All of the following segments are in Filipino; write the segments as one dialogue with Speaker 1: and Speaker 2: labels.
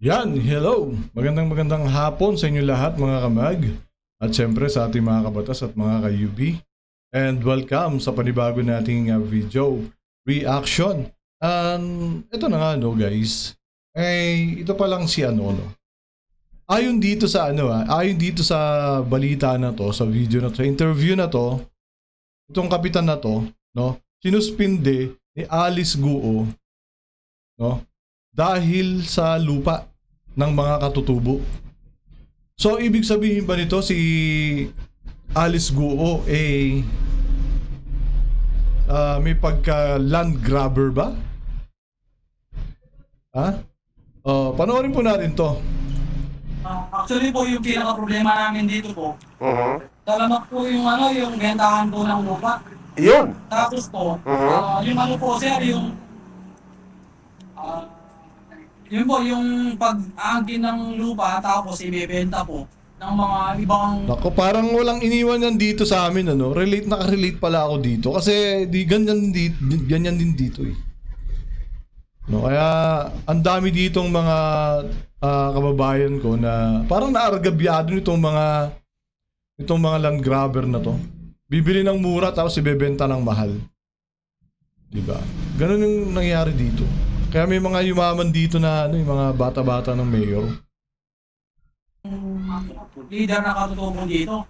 Speaker 1: Yan, hello! Magandang hapon sa inyo lahat mga kamag. At syempre sa ating mga kabatas at mga ka-UB. And welcome sa panibago nating video reaction. Ito na nga no guys. Ito pa lang si no. Ayon dito sa ayon dito sa balita na to, sa video na to, sa interview na to, itong kapitan na to, no, sinuspinde ni Alice Guo, no, dahil sa lupa ng mga katutubo. So ibig sabihin ba nito si Alice Guo may pagka land grabber ba? Ha? Panoorin po natin to.
Speaker 2: Actually po yung pinaka-problema namin dito po, talamak po yung yung bentahan po ng lupa.
Speaker 3: Yun.
Speaker 2: Tapos po, yung po sir, yun po yung pag-aangkin ng lupa tapos ibebenta po ng mga ibang...
Speaker 1: Nako, parang walang iniwan yan dito sa amin ano. Nakarelate pala ako dito kasi ganyan din dito eh. No, kaya ang dami ditong mga kababayan ko na parang naargabyado nitong mga land grabber na to. Bibili ng mura tapos ibebenta ng mahal. 'Di ba? Ganun yung nangyayari dito. Kaya may mga yumaman dito na yung mga bata-bata ng mayor.
Speaker 2: Leader na katutubong dito.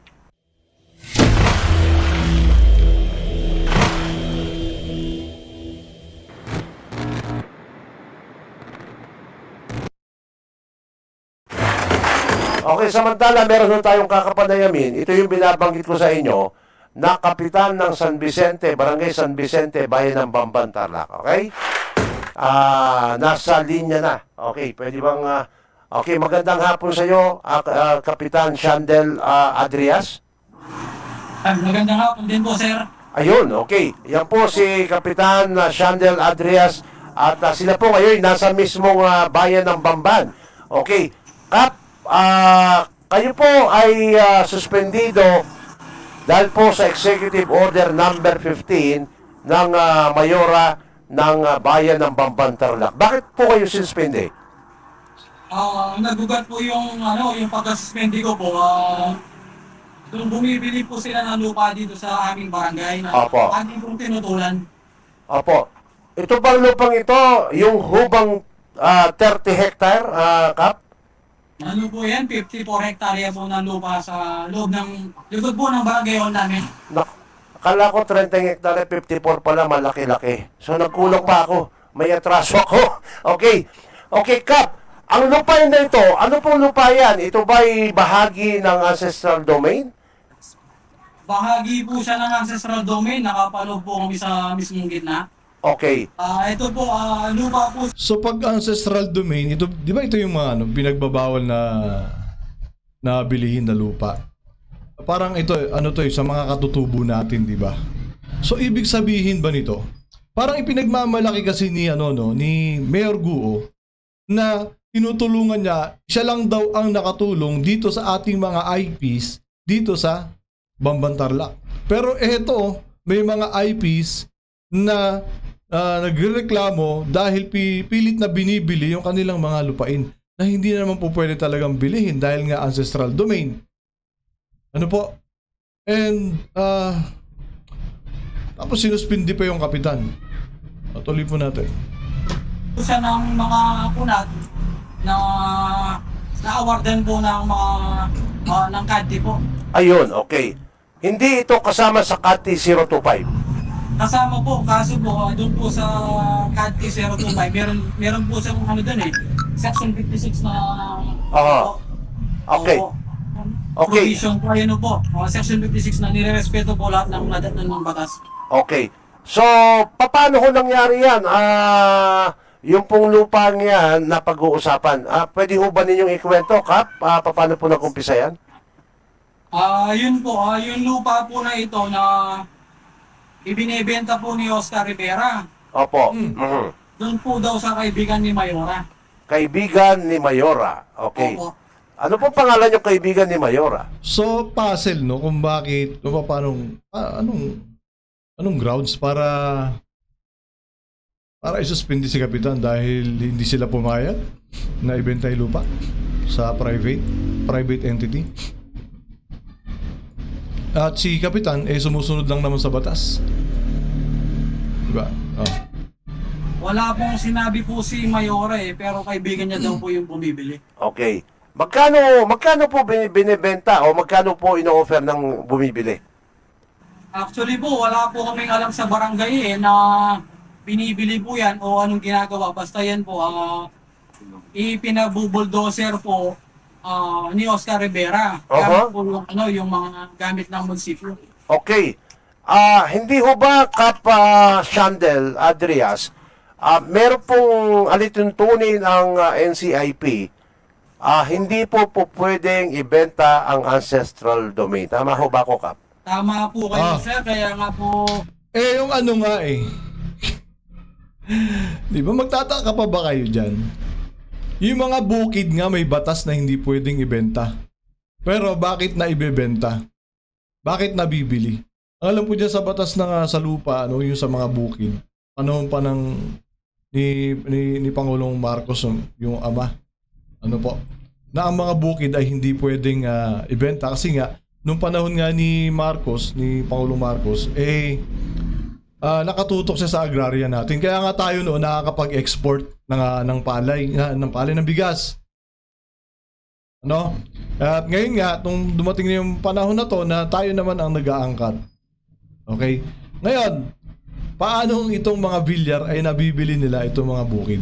Speaker 3: Okay, samantala meron na tayong kakapanayamin. Ito yung binabanggit ko sa inyo na kapitan ng San Vicente, Barangay San Vicente, Bayan ng Bamban, Tarlac. Okay? Nasa linya na. Okay, pwede bang... okay, magandang hapon sa iyo, Kapitan Shandel Adrias.
Speaker 2: Magandang hapon din po sir.
Speaker 3: Ayun, okay. Yan po si Kapitan Shandel Adrias at sila po ngayon nasa mismong bayan ng Bamban. Okay. Kap, kayo po ay suspendido dahil po sa Executive Order number 15 ng Mayora ng bayan ng Bamban, Tarlac. Bakit po kayo suspende?
Speaker 2: Nagugat po yung yung pagka-suspende ko po. Doon bumibili po sila ng lupa dito sa aming barangay na
Speaker 3: Opo.
Speaker 2: ating pong tinutulan.
Speaker 3: Opo. Ito bang lupang ito, yung hubang 30 hectare, Kap?
Speaker 2: Ano po yan? 54 hektarya po ng lupa sa loob ng likod po ng barangay hall namin.
Speaker 3: Akala ko 30 hectare, 54 pala, malaki-laki. So nagkulang pa ako. May atraso ako. Okay. Okay, Kap. Ang lupain na ito, ano pong lupa yan? Ito ba'y bahagi ng ancestral domain?
Speaker 2: Bahagi po siya ng ancestral domain, nakapaloob po kami sa mismong gitna.
Speaker 3: Okay.
Speaker 2: Ito po, lupa po.
Speaker 1: So pag ancestral domain, ito, di ba ito yung mga pinagbabawal na bilihin na lupa? Parang ito, sa mga katutubo natin, di ba? So ibig sabihin ba nito? Parang ipinagmamalaki kasi ni Mayor Guo na tinutulungan niya, siya lang daw ang nakatulong dito sa ating mga IPs dito sa Bamban, Tarlac. Pero eto, may mga IPs na nagrereklamo dahil pilit na binibili yung kanilang mga lupain na hindi na naman po pwede talagang bilihin dahil nga ancestral domain. Ano po? And tapos sinuspindi pa yung kapitan. Tuloy po natin.
Speaker 2: Siya ng mga kunat na na-awardan po ng mga ng CADTI po.
Speaker 3: Ayun, okay. Hindi ito kasama sa CATI 025.
Speaker 2: Kasama po, kaso po, doon po sa CADTI 025, meron po siyang doon Section 56 na...
Speaker 3: Okay. Okay.
Speaker 2: Provision po, po. Section 56 na nire-respeto po lahat ng batas.
Speaker 3: Okay. So, paano ho nangyari yan? Yung pong lupa niyan na pag-uusapan, pwede ho ba ninyong ikwento, Kap? Paano po nag-umpisa yan?
Speaker 2: Yun po, yung lupa po na ito na ibinebenta po ni Oscar Rivera.
Speaker 3: Opo.
Speaker 2: Doon po daw sa kaibigan ni Mayora.
Speaker 3: Kaibigan ni Mayora. Okay.
Speaker 2: Opo.
Speaker 3: Ano po pangalan yung kaibigan ni Mayora?
Speaker 1: So, puzzle, no? Kung bakit, anong grounds para para isuspindi si Kapitan dahil hindi sila pumayag na ibenta yung lupa sa private entity. At si Kapitan sumusunod lang naman sa batas. Diba? Oh.
Speaker 2: Wala pong sinabi po si Mayora pero kaibigan niya daw po yung bumibili.
Speaker 3: Okay. Magkano po binibenta o magkano po ino-offer ng bumibili?
Speaker 2: Actually po, wala po kaming alam sa barangay na binibili po yan o anong ginagawa. Basta yan po, ipinabubuldoser po ni Oscar Rivera. Kaya po yung mga gamit ng munisipyo.
Speaker 3: Okay. Hindi ho ba, Kap Shandel Adrias, meron pong alituntunin ang NCIP, hindi po pwedeng ibenta ang ancestral domain. Tama ho ba ako, Kap?
Speaker 2: Tama po kayo, sir. Kaya nga po...
Speaker 1: Yung ano nga Di ba magtataka pa ba kayo dyan? Yung mga bukid nga may batas na hindi pwedeng ibenta. Pero bakit na ibebenta? Bakit nabibili? Alam po dyan sa batas na sa lupa, yung sa mga bukid. Ano pa ng ni Pangulong Marcos, yung ama. Na ang mga bukid ay hindi pwedeng ibenta kasi nga nung panahon nga ni Pangulong Marcos, nakatutok siya sa agrarya natin. Kaya nga tayo noon nakakapag-export ng palay ng bigas. At ngayon nga, nung dumating na yung panahon na to na tayo naman ang nag-aangkat. Okay? Ngayon, paano itong mga bilyar ay nabibili nila itong mga bukid?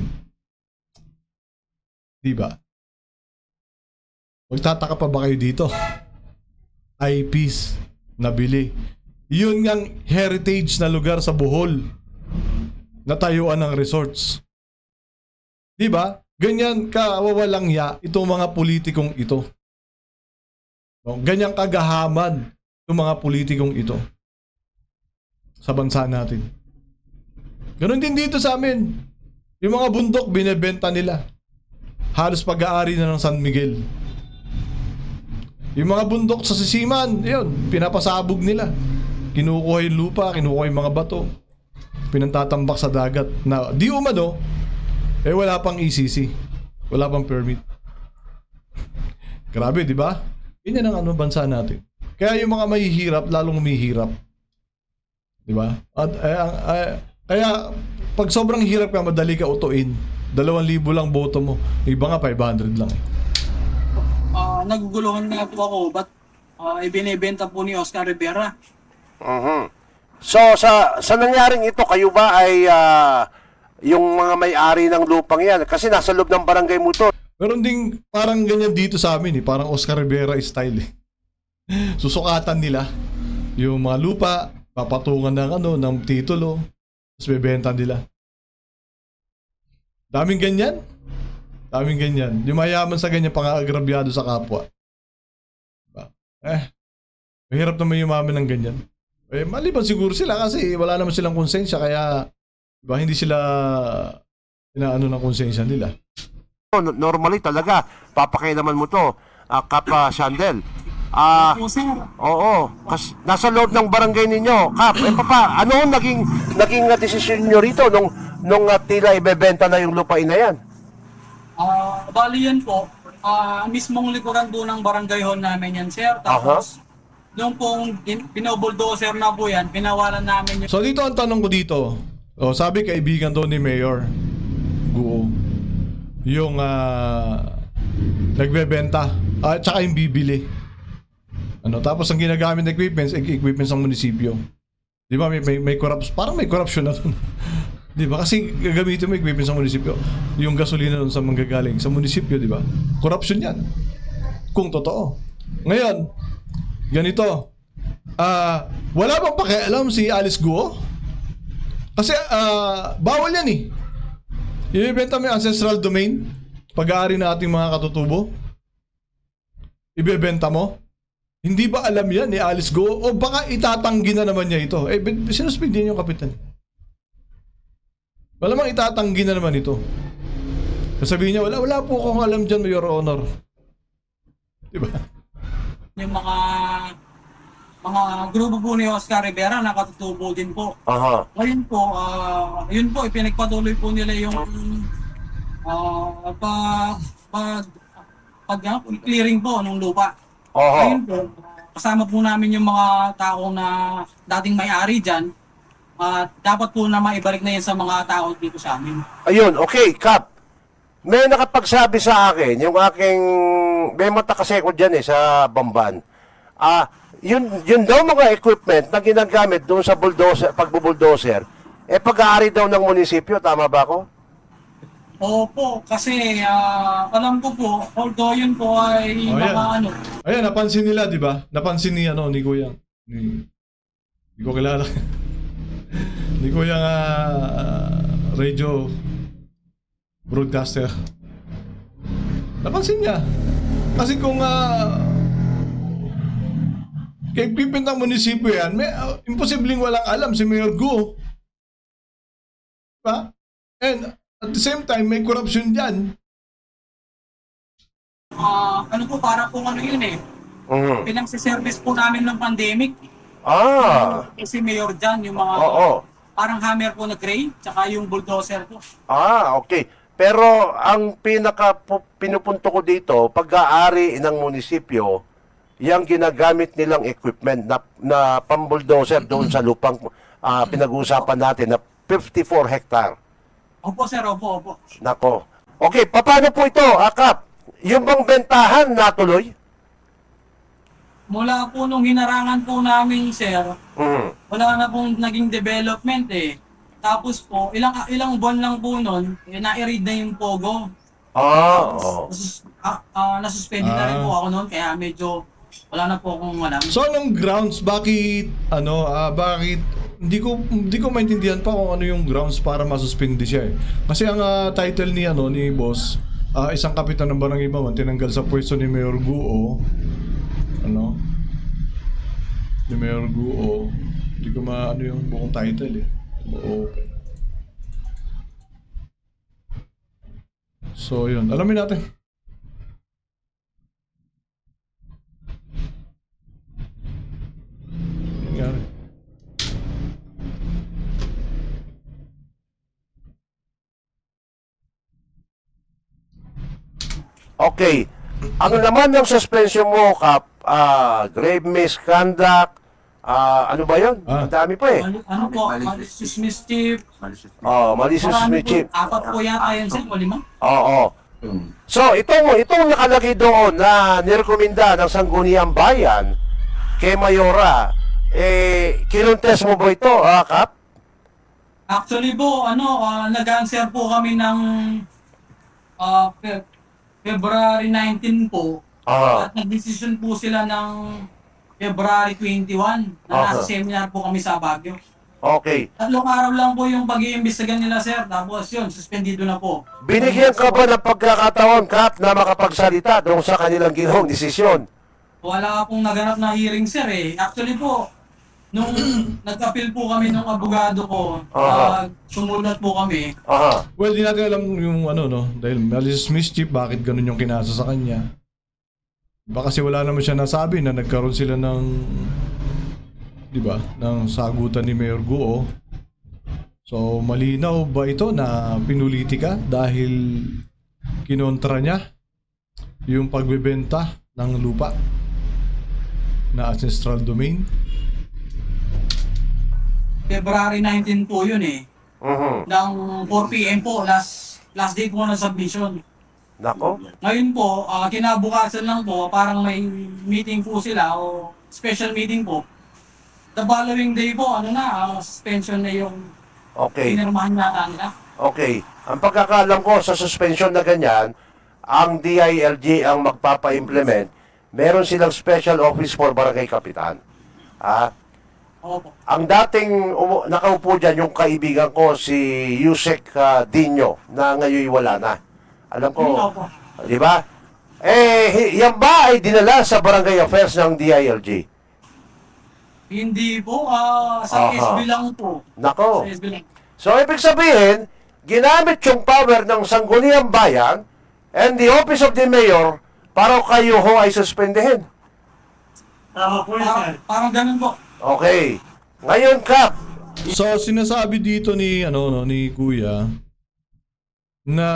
Speaker 1: Diba? Magtataka pa ba kayo dito? IPs nabili. Yun ngang heritage na lugar sa Bohol na tayuan ng resorts. Diba? Ganyan kawawalang itong mga politikong ito. Ganyan kagahaman itong mga politikong ito sa bansa natin. Ganon din dito sa amin. Yung mga bundok binebenta nila. Halos pag-aari na ng San Miguel. Yung mga bundok sa Sisiman, yun, pinapasabog nila. Kinukuha yung lupa, kinukuha yung mga bato, pinantatambak sa dagat na di umano, wala pang ECC, wala pang permit. Grabe, di ba? Yan ang bansa natin. Kaya yung mga mahihirap, lalong humihirap. Di ba? At kaya pag sobrang hirap ka, madali ka utuin. 2,000 lang boto mo. Iba nga 500 lang.
Speaker 2: Naguguluhan nga po ako, ba't ibinibenta po ni Oscar Rivera?
Speaker 3: So, sa nangyaring ito, kayo ba ay yung mga may-ari ng lupang yan? Kasi nasa loob ng barangay mo to.
Speaker 1: Meron ding parang ganyan dito sa amin parang Oscar Rivera style Susukatan nila yung mga lupa, papatungan ng titulo, tapos bebenta nila. Daming ganyan. Yung mayaman sa ganyan, pang-agrabyado sa kapwa. Diba? Mahirap naman yumaman ng ganyan. Maliban siguro sila kasi wala naman silang konsensya, kaya diba, hindi sila inaano ng konsensya nila.
Speaker 3: Normally talaga, papakailaman mo to, Kap Shandel. Oo, kasi nasa loob ng barangay ninyo. Kap, ano naging desisyon nyo rito nung tila ibebenta na yung lupain na yan?
Speaker 2: Bali yan po, mismong likuran po ng barangay hall namin yan, sir. Tapos, nung pong binobuldoser na po yan, pinawalan namin yung...
Speaker 1: So dito ang tanong ko dito, sabi kaibigan daw ni Mayor Guo, yung nagbebenta, at saka yung bibili. Tapos ang ginagamit na equipments ng munisipyo. Di ba may corruption, parang may corruption na doon. Di ba? Kasi gagamitin mo equipment sa munisipyo. Yung gasolina doon sa manggagaling sa munisipyo, di ba? Corruption yan. Kung totoo. Ngayon, ganito. Wala bang pakialam si Alice Guo? Kasi bawal yan eh. Ibebenta mo yung ancestral domain, pag-aari na ating mga katutubo. Ibebenta mo. Hindi ba alam yan ni Alice Guo? O baka itatanggi na naman niya ito. Sinuspindi yung kapitan. Malamang itatanggi na naman ito. Sabihin niya, wala po akong alam dyan, Your Honor. Diba?
Speaker 2: Yung mga mga grupo po ni Oscar Rivera nakatutubo din po.
Speaker 3: Aha.
Speaker 2: Ngayon po, yun po, ipinagpatuloy po nila yung clearing po ng lupa.
Speaker 3: Oho.
Speaker 2: Ngayon po, kasama po namin yung mga tao na dating may-ari dyan. Dapat po na maibalik na yan sa mga tao dito sa amin.
Speaker 3: Ayun, okay, Kap. May nakapagsabi sa akin, yung aking, may mata kasi ko dyan sa Bamban. Yun daw mga equipment na ginagamit doon sa bulldozer, pagbubuldozer, pag-aari daw ng munisipyo, tama ba ako?
Speaker 2: Opo, kasi alam ko po, although yun po ay mga
Speaker 1: Ayan, napansin nila, di ba? Napansin ni Kuya. Hindi ko kilala. Ni Kuya radio broadcaster. Napansin niya. Kasi kung equipment ng munisipyo yan, imposibleng walang alam si Mayor Gu. Diba? And at the same time, may corruption dyan.
Speaker 2: para po yun eh. Pinagsiservice po namin ng pandemic. Kasi Mayor dyan, yung mga parang hammer po na crane, tsaka yung bulldozer po.
Speaker 3: Okay. Pero ang pinupunto ko dito, pag-aari ng munisipyo, yung ginagamit nilang equipment na pambulldozer doon sa lupang pinag-uusapan natin na 54 hectare.
Speaker 2: Opo sir, opo.
Speaker 3: Nako. Okay, paano po ito, Kap? Yung bang bentahan natuloy?
Speaker 2: Mula po nung hinarangan po namin sir, wala na pong naging development eh. Tapos po, ilang buwan lang po nun, na-read na yung Pogo. Nasuspended na rin po ako noon, kaya medyo wala na po akong alam.
Speaker 1: So anong grounds, bakit hindi ko maintindihan pa kung ano yung grounds para masuspindi siya eh. Kasi ang title ni boss, isang kapitan ng Barangay Bamban tinanggal sa pwesto ni Mayor Guo. Ni Mayor Guo. Hindi ko maano yung buong title eh. Okay. So yun, alamin natin. Nangyari.
Speaker 3: Okay. Ang naman ng suspension mo, Kap, grave misconduct, ano ba yun? Ang dami pa eh.
Speaker 2: Ano po, malicious mischief.
Speaker 3: Malicious mischief.
Speaker 2: Apat po yata yun sir, o 5?
Speaker 3: Oo. So, itong nakalagay doon na nirekomenda ng Sangguniang Bayan kay Mayora, kinontes mo ba ito, Kap?
Speaker 2: Actually po, nag-answer po kami ng February 19 po. At nag-decision po sila ng February 21 na nasa seminar po kami sa Baguio.
Speaker 3: Okay.
Speaker 2: 3 araw lang po yung pag-iimbestigan nila sir, tapos yun, suspendido na po.
Speaker 3: Binigyan ka ba ng pagkakataon, Kap, na makapagsalita doon sa kanilang ginawang desisyon?
Speaker 2: Wala pong naganap na hearing sir eh. Actually po, nung nag-appeal po kami ng abogado ko, sumulat po kami.
Speaker 1: Well, di natin alam yung dahil malicious mischief, bakit ganun yung kinasa sa kanya. Baka kasi wala naman siya nasabi na nagkaroon sila ng, di ba, ng sagutan ni Mayor Guo. So, malinaw ba ito na pinulitika dahil kinontra niya yung pagbebenta ng lupa na ancestral domain?
Speaker 2: February 19 po yun eh. Ng 4 PM po, last day po ng submission.
Speaker 3: Nako.
Speaker 2: Ngayon po, kinabukasan lang po, parang may meeting po sila o special meeting po. The following day po, suspension na yung pinirmahan nila.
Speaker 3: Okay. Ang pagkakalam ko sa suspension na ganyan, ang DILG ang magpapa-implement. Meron silang special office for barangay kapitan.
Speaker 2: Opo.
Speaker 3: Ang dating nakaupo dyan, yung kaibigan ko, si Yusek Dino, na ngayon wala na. Alam ko, di ba? Yan ba ay dinala sa barangay affairs ng DILG?
Speaker 2: Hindi po, sa SB lang po.
Speaker 3: Nako.
Speaker 2: Sa SB lang.
Speaker 3: So, ibig sabihin, ginamit yung power ng Sangguniang Bayan and the office of the mayor para kayo ho ay suspendehin.
Speaker 2: Parang ganun po.
Speaker 3: Okay. Ngayon, Kap,
Speaker 1: So sinasabi dito ni ni Kuya na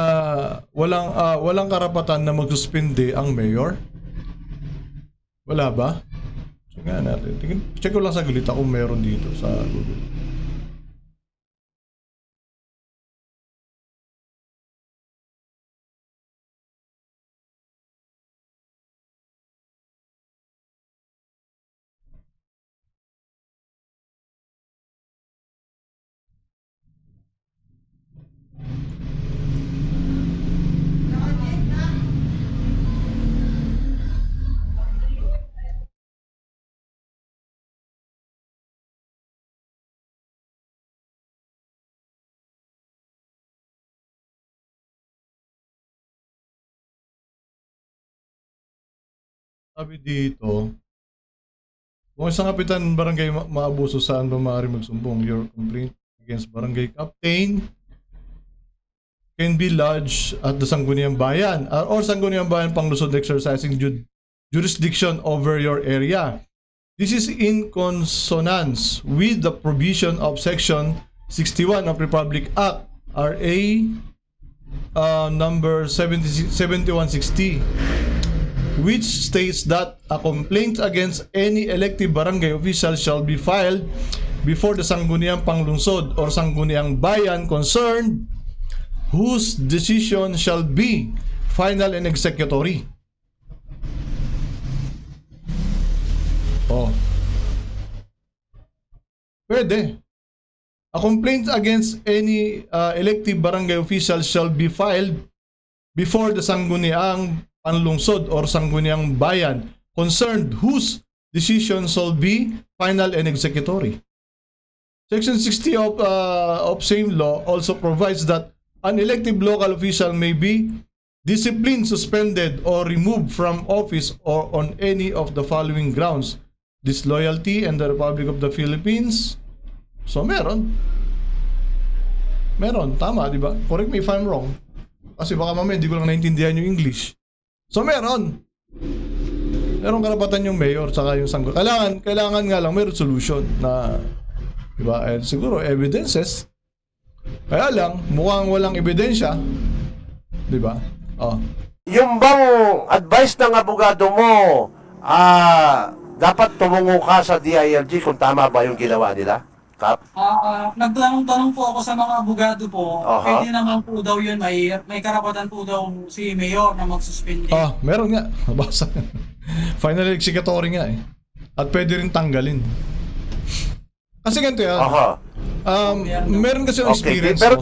Speaker 1: walang karapatan na magsuspende ang mayor. Wala ba? Check nga natin. Check ko lang saglit kung meron dito sa Google. Sabi dito, kung isang kapitan barangay maabuso, saan ba maaari magsumbong? Your complaint against barangay captain can be lodged at the Sangguniang Bayan or Sangguniang Bayan Panglusod exercising jurisdiction over your area. This is in consonance with the provision of Section 61 of Republic Act RA number 7160, which states that a complaint against any elective barangay official shall be filed before the Sangguniang Panglungsod or Sangguniang Bayan concerned, whose decision shall be final and executory. Oh. Pwede. A complaint against any elective barangay official shall be filed before the Sangguniang Panlungsod or Sangguniang Bayan concerned, whose decision shall be final and executory. Section 60 of same law also provides that an elective local official may be disciplined, suspended, or removed from office or on any of the following grounds: disloyalty and the Republic of the Philippines. So meron, tama, di ba? Correct me if I'm wrong, kasi baka mamaya hindi ko lang naintindihan yung English. So meron karapatan yung mayor saka yung sanggo. Kailangan nga lang may resolution na, di ba? And siguro evidences. Kaya lang mukhang walang ebidensya, di ba? Oh.
Speaker 3: yung bang advice ng abogado mo, dapat tumungo ka sa DILG kung tama ba yung ginawa nila? Kap?
Speaker 2: Nagtanong-tanong po ako sa mga abogado po.
Speaker 3: Aha.
Speaker 2: Pwede naman po daw yun, may karapatan po daw si Mayor na magsuspende.
Speaker 1: Meron nga. Nabasa. Final executory nga eh. At pwede rin tanggalin. Kasi ganito yan.
Speaker 3: Aha.
Speaker 1: Meron kasi yung
Speaker 3: Okay,
Speaker 1: experience.
Speaker 3: pero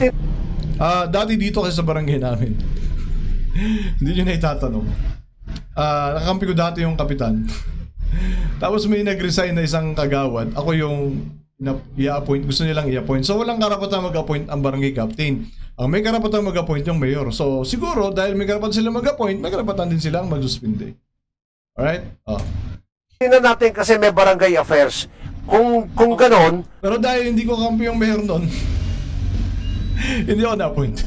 Speaker 1: Dati dito kasi sa barangay namin. Hindi nyo na itatanong. Nakakampi ko dati yung kapitan. Tapos may nag-resign na isang kagawad. Ako yung i-appoint. Gusto nilang i-appoint. So walang karapatan mag-appoint ang barangay captain. Ang may karapatan mag-appoint yung mayor. So siguro dahil may karapatan sila mag-appoint, may karapatan din silang mag-suspende. Alright?
Speaker 3: tingnan natin kasi may barangay affairs. Kung ganon,
Speaker 1: Pero dahil hindi ko kampi yung mayor nun, hindi ako na-appoint.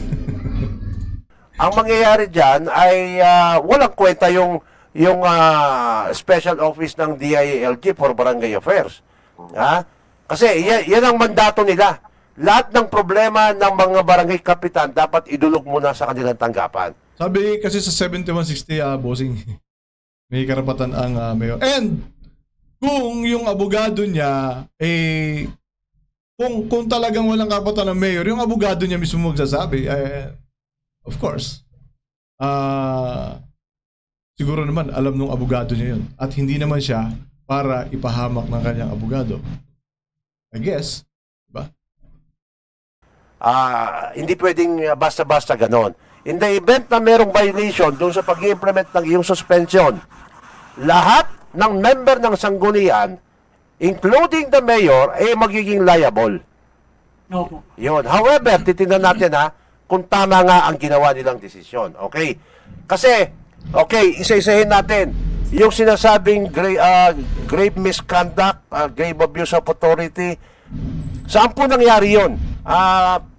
Speaker 3: ang mangyayari dyan ay walang kwenta yung special office ng DILG for barangay affairs. Kasi yan ang mandato nila. Lahat ng problema ng mga barangay kapitan dapat idulog muna sa kanilang tanggapan.
Speaker 1: Sabi kasi sa 7160, bossing, may karapatan ang mayor. And kung yung abogado niya, kung talagang walang karapatan ng mayor, yung abogado niya mismo magsasabi, of course, siguro naman alam nung abogado niya yun. At hindi naman siya para ipahamak ng kanyang abogado. I guess, diba?
Speaker 3: Hindi pwedeng basta-basta ganon. In the event na merong violation doon sa pag-implement ng iyong suspension, lahat ng member ng sanggunian, including the mayor, ay magiging liable.
Speaker 2: Opo.
Speaker 3: Yun. However, titingnan natin kung tama nga ang ginawa nilang desisyon. Okay? Kasi, isa-isahin natin. Yung sinasabing grave misconduct, grave abuse of authority, saan po nangyari yun?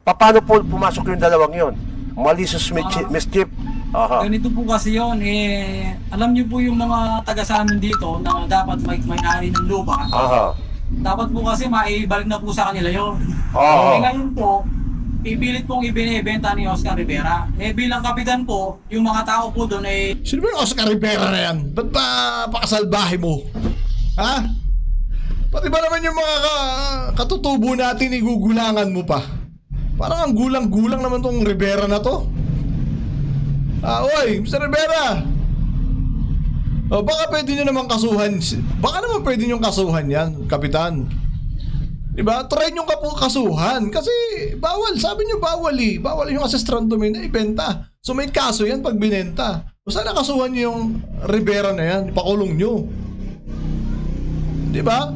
Speaker 3: Paano po pumasok yung dalawang yun? Malicious mischief Aha.
Speaker 2: Ganito po kasi yun, alam niyo po yung mga taga sa amin dito na dapat may-ari ng lupa.
Speaker 3: Aha.
Speaker 2: Dapat po kasi maibalik na po sa kanila yun.
Speaker 3: Oo.
Speaker 2: Ngayon po, pipilit pong ibinibenta ni Oscar Rivera. Bilang kapitan po, yung mga tao po doon
Speaker 1: Sino ba yung Oscar Rivera na yan? Ba't ba pakasalbahe mo? Ha? Pati ba naman yung mga katutubo natin igugulangan mo pa? Parang ang gulang-gulang naman tong Rivera na to. Oy, Mr. Rivera! Baka pwede nyo naman kasuhan. Baka naman pwede nyo kasuhan yan, Kapitan. Diba? Try nyo kasuhan. Kasi bawal. Sabi nyo bawal eh. Bawal yung ancestral domain na ibenta. So may kaso yan pag binenta. O sana kasuhan nyo yung Rivera na yan. Ipakulong nyo. Diba?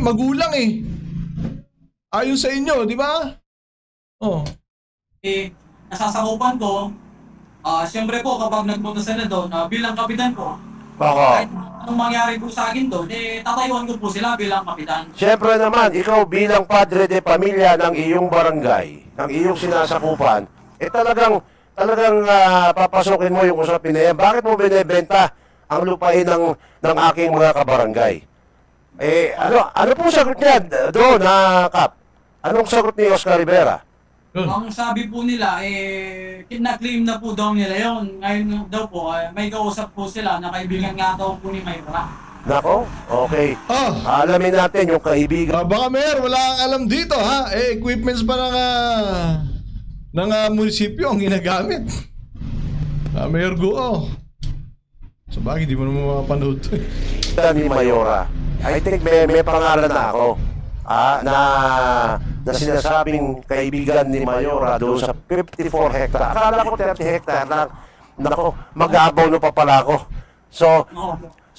Speaker 1: Magulang eh. Ayon sa inyo, diba? Oh.
Speaker 2: nasasakupan ko. Siyempre po kapag nagpunta sila doon, bilang kapitan ko,
Speaker 3: Baka.
Speaker 2: kahit anong mangyari po sa akin doon, tatayuan ko po sila bilang kapitan.
Speaker 3: Siyempre naman, ikaw bilang padre de pamilya ng iyong barangay, ng iyong sinasakupan, talagang papasokin mo yung usapin na yan. Bakit mo binibenta ang lupain ng aking mga kabarangay? Ano po sagot niya doon, Kap? Anong sagot ni Oscar Rivera?
Speaker 2: Ang sabi po nila, kina-claim na po daw nila yon. Ngayon daw po, may kausap po sila na kaibigan nga daw po ni Mayra.
Speaker 3: Nako, okay. Alamin natin yung kaibigan.
Speaker 1: Baka Mayor, wala kang alam dito ha. Equipments pa ng munisipyo ang ginagamit. Mayor Guo. Sa bagay, di mo naman mapanood.
Speaker 3: Ni Mayora. I think may pangalan na ako. Na sinasabing kaibigan ni Mayora doon sa 54 hectare. Akala ko 30 hectare lang. Nako, mag-aabono pa pala ako. So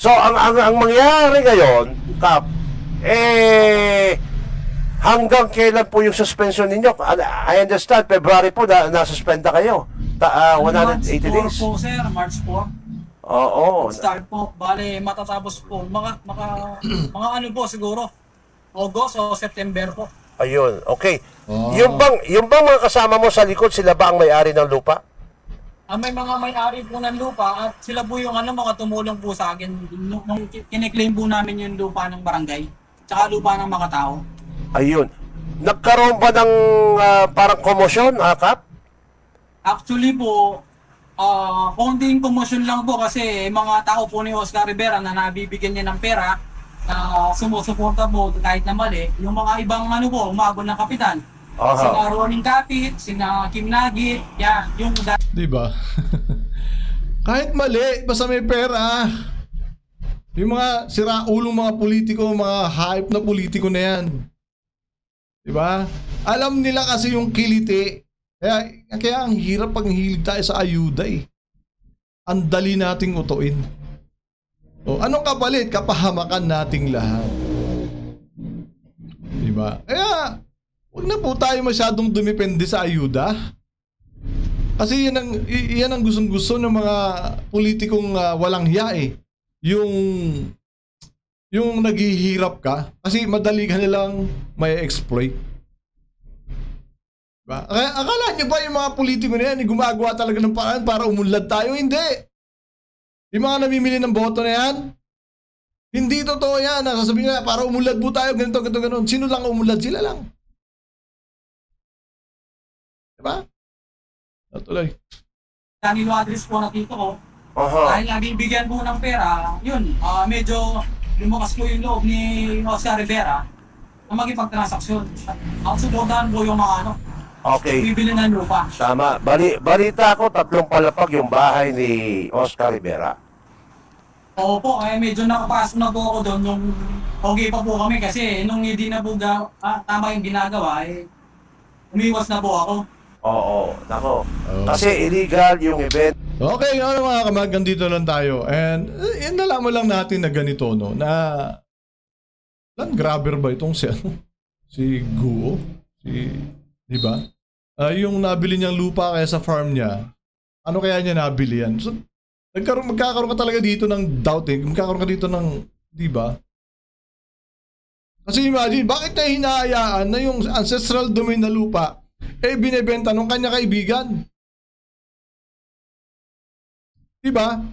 Speaker 3: ang mangyayari ngayon, Kap, hanggang kailan po yung suspension ninyo? I understand, February po na-suspenda kayo. 180 days.
Speaker 2: March 4 po, sir. March 4.
Speaker 3: Oo.
Speaker 2: Start po. Bale, matatapos po. Mga ano po siguro. August o September po.
Speaker 3: Ayun, okay. Yung bang mga kasama mo sa likod, sila ba ang may-ari ng lupa?
Speaker 2: May mga may-ari po ng lupa at sila po yung mga tumulong po sa akin nung kiniklaim po namin yung lupa ng barangay tsaka lupa ng mga tao.
Speaker 3: Ayun. Nagkaroon ba ng parang komosyon, Kap?
Speaker 2: Actually po, konting komosyon lang po kasi mga tao po ni Oscar Rivera na nabibigyan niya ng pera na sumusuporta po kahit na mali. Yung mga ibang umabot ng kapitan. Sina Ronin Kapit, sina Kim Nagi, yan, yung
Speaker 1: Diba? Kahit mali, basta may pera. Yung mga siraulong mga politiko, mga hype na politiko na yan. Diba? Alam nila kasi yung kiliti. Kaya ang hirap pag hilig tayo sa ayuda eh. Ang dali nating utuin. Anong kapalit? Kapahamakan nating lahat. Diba? Kaya, huwag na po tayo masyadong dumipende sa ayuda. Kasi yan ang gustong-gusto ng mga politikong walang hiya eh. Yung naghihirap ka, kasi madali ka nilang may exploit. Diba? Akala nyo ba yung mga politiko na yan, gumagawa talaga ng paraan para umunlad tayo? Hindi! Yung mga namimili ng boto na yan, hindi totoo yan. Sasabihin nga, para umunlad po tayo, ganito, ganito. Sino lang umunlad? Sila lang. Diba? Natuloy.
Speaker 2: Danilo Adris po na tito ko. Dahil nabibigyan po ng pera, yun, medyo lumakas po yung loob ni Oscar Rivera na magipagtransaksyon. Ang suportahan po yung mga
Speaker 3: Okay.
Speaker 2: bibili ng lupa.
Speaker 3: Tama. Balita ko, 3 palapag yung bahay ni Oscar Rivera.
Speaker 2: Oo po, medyo nakapasok na po ako doon nung okay pa po kami kasi nung hindi na po tama yung ginagawa, umiwas na po ako.
Speaker 3: Oo, nako. Kasi illegal yung event.
Speaker 1: Okay, mga kamag, dito lang tayo. And nalaman lang natin na ganito, no? Na land grabber ba itong si Guo? Di ba? Yung nabili niyang lupa kaya sa farm niya, ano kaya niya nabili yan? So, magkakaroon ka talaga dito ng doubt eh. Magkakaroon ka dito ng, di ba? Kasi imagine, bakit niya hinahayaan na yung ancestral domain na lupa binebenta nung kanya kaibigan? Diba?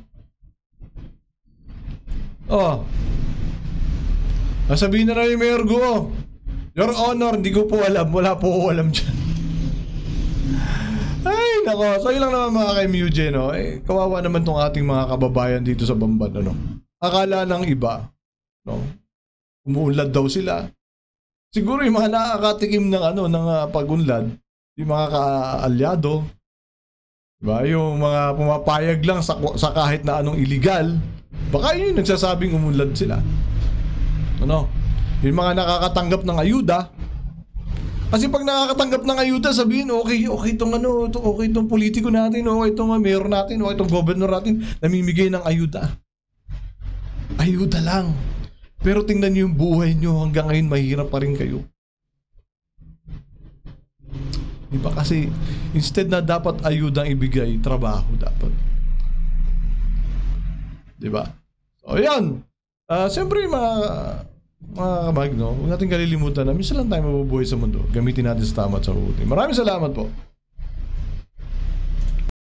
Speaker 1: Oh. Sabihin na rin yung Mayor Guo, Your Honor, hindi ko po alam. Wala po ko alam dyan. Ay, nako. So, yun lang naman mga kay-MUJ, no? Eh, kawawa naman tong ating mga kababayan dito sa Bamban, ano? Akala ng iba, no? Umuunlad daw sila. Siguro yung mga nakakatikim ng ng pag-unlad, yung mga kaalyado, diba? Yung mga pumapayag lang sa kahit na anong illegal, baka yun yung nagsasabing umunlad sila. Ano? Yung mga nakakatanggap ng ayuda, kasi pag nakakatanggap ng ayuda, sabihin, okay itong okay itong politiko natin, okay itong mayor natin, okay itong governor natin, namimigay ng ayuda. Ayuda lang. Pero tingnan niyo yung buhay niyo, hanggang ngayon mahirap pa rin kayo. Diba kasi, instead na dapat ayudang ibigay, trabaho dapat. Diba? So, yan. Siyempre, mga kamag, no? Huwag natin kalilimutan na minsan lang tayo mabubuhay sa mundo. Gamitin natin sa tama at sa mabuti. Maraming salamat po.